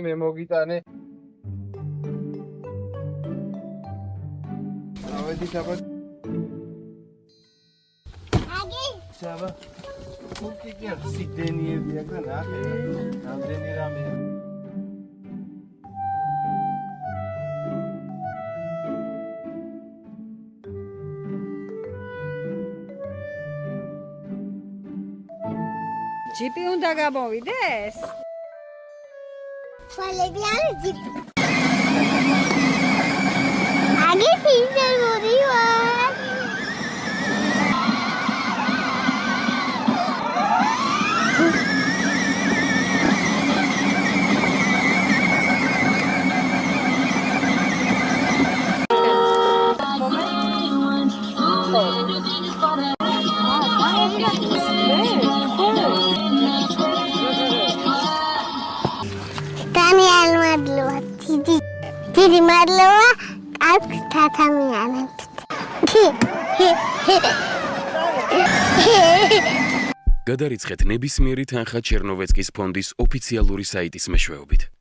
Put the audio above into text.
მე მოგიტანე. ავედი საბა. Sava, o que é esse dinheiro de agranada? Não tem dinheiro ჯიპი უნდა გამოვიდეს? Falei ჯიპი. აგი ფიზე მოდივა. დიდი მადლობა აქ თათამიანად. გადარიცხეთ ნებისმიერი თანხა ჩერნოვეცკის ფონდის ოფიციალური საიტის მეშვეობით.